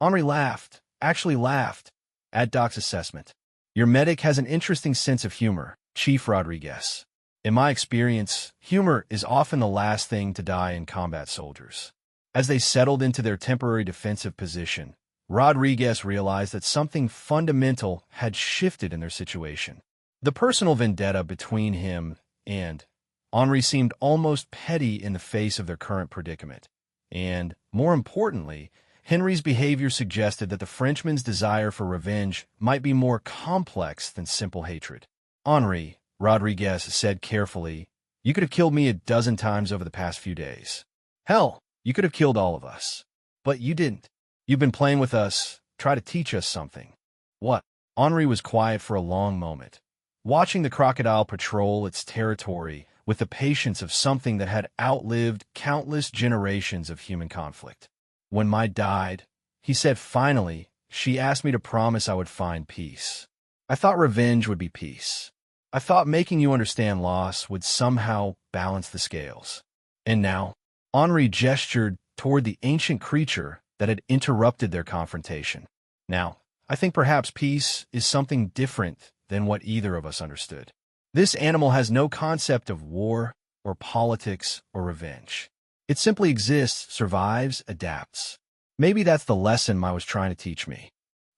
Henri laughed, at Doc's assessment. Your medic has an interesting sense of humor, Chief Rodriguez. In my experience, humor is often the last thing to die in combat soldiers. As they settled into their temporary defensive position, Rodriguez realized that something fundamental had shifted in their situation. The personal vendetta between him and Henri seemed almost petty in the face of their current predicament. And, more importantly, Henry's behavior suggested that the Frenchman's desire for revenge might be more complex than simple hatred. Henri, Rodriguez said carefully, you could have killed me a dozen times over the past few days. Hell, you could have killed all of us. But you didn't. You've been playing with us, try to teach us something. What? Henri was quiet for a long moment, watching the crocodile patrol its territory with the patience of something that had outlived countless generations of human conflict. When Mai died, he said finally, she asked me to promise I would find peace. I thought revenge would be peace. I thought making you understand loss would somehow balance the scales. And now, Henri gestured toward the ancient creature that had interrupted their confrontation. Now, I think perhaps peace is something different than what either of us understood. This animal has no concept of war or politics or revenge. It simply exists, survives, adapts. Maybe that's the lesson Ma was trying to teach me.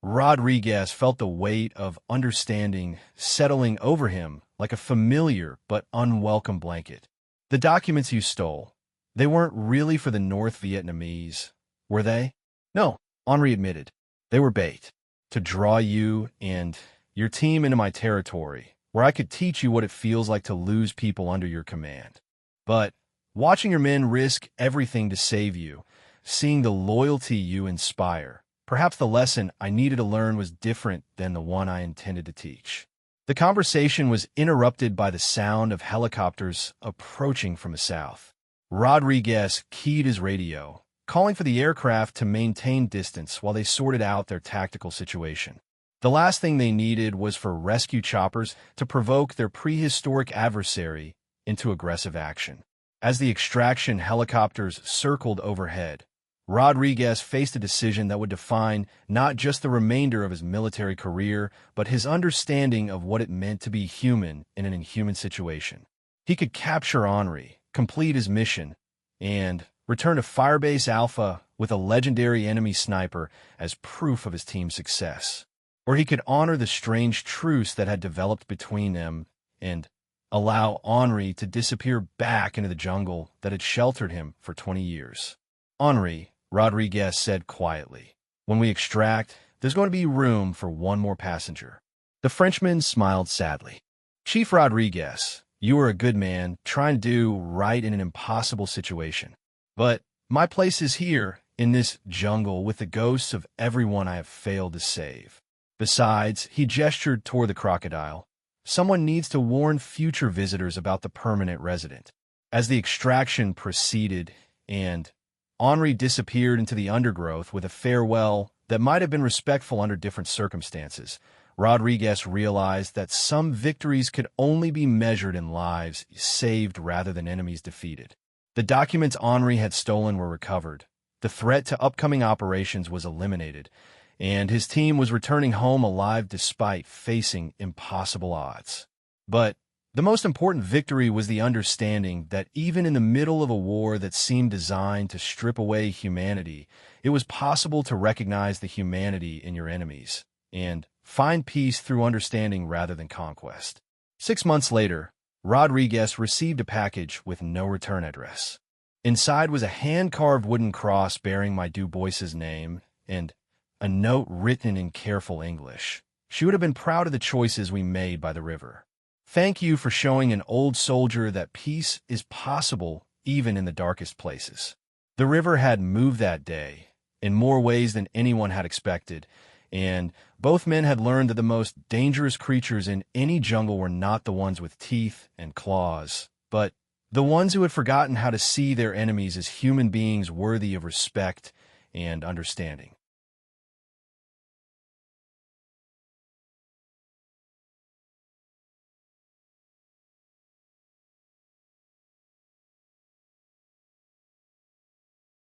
Rodriguez felt the weight of understanding settling over him like a familiar but unwelcome blanket. The documents you stole, they weren't really for the North Vietnamese, were they? No, Henri admitted. They were bait to draw you and your team into my territory, where I could teach you what it feels like to lose people under your command. But watching your men risk everything to save you, seeing the loyalty you inspire, perhaps the lesson I needed to learn was different than the one I intended to teach. The conversation was interrupted by the sound of helicopters approaching from the south. Rodriguez keyed his radio, calling for the aircraft to maintain distance while they sorted out their tactical situation. The last thing they needed was for rescue choppers to provoke their prehistoric adversary into aggressive action. As the extraction helicopters circled overhead, Rodriguez faced a decision that would define not just the remainder of his military career, but his understanding of what it meant to be human in an inhuman situation. He could capture Henri, complete his mission, and return to Firebase Alpha with a legendary enemy sniper as proof of his team's success. Or he could honor the strange truce that had developed between them and allow Henri to disappear back into the jungle that had sheltered him for 20 years. Henri, Rodriguez said quietly, when we extract, there's going to be room for one more passenger. The Frenchman smiled sadly. Chief Rodriguez, you are a good man, trying to do right in an impossible situation. But my place is here, in this jungle, with the ghosts of everyone I have failed to save. Besides, he gestured toward the crocodile. Someone needs to warn future visitors about the permanent resident. As the extraction proceeded and Henri disappeared into the undergrowth with a farewell that might have been respectful under different circumstances, Rodriguez realized that some victories could only be measured in lives saved rather than enemies defeated. The documents Henri had stolen were recovered, the threat to upcoming operations was eliminated, and his team was returning home alive despite facing impossible odds. But the most important victory was the understanding that even in the middle of a war that seemed designed to strip away humanity, it was possible to recognize the humanity in your enemies and find peace through understanding rather than conquest. 6 months later, Rodriguez received a package with no return address. Inside was a hand-carved wooden cross bearing my Du Bois's name and a note written in careful English. She would have been proud of the choices we made by the river. Thank you for showing an old soldier that peace is possible even in the darkest places. The river had moved that day, in more ways than anyone had expected, and both men had learned that the most dangerous creatures in any jungle were not the ones with teeth and claws, but the ones who had forgotten how to see their enemies as human beings worthy of respect and understanding.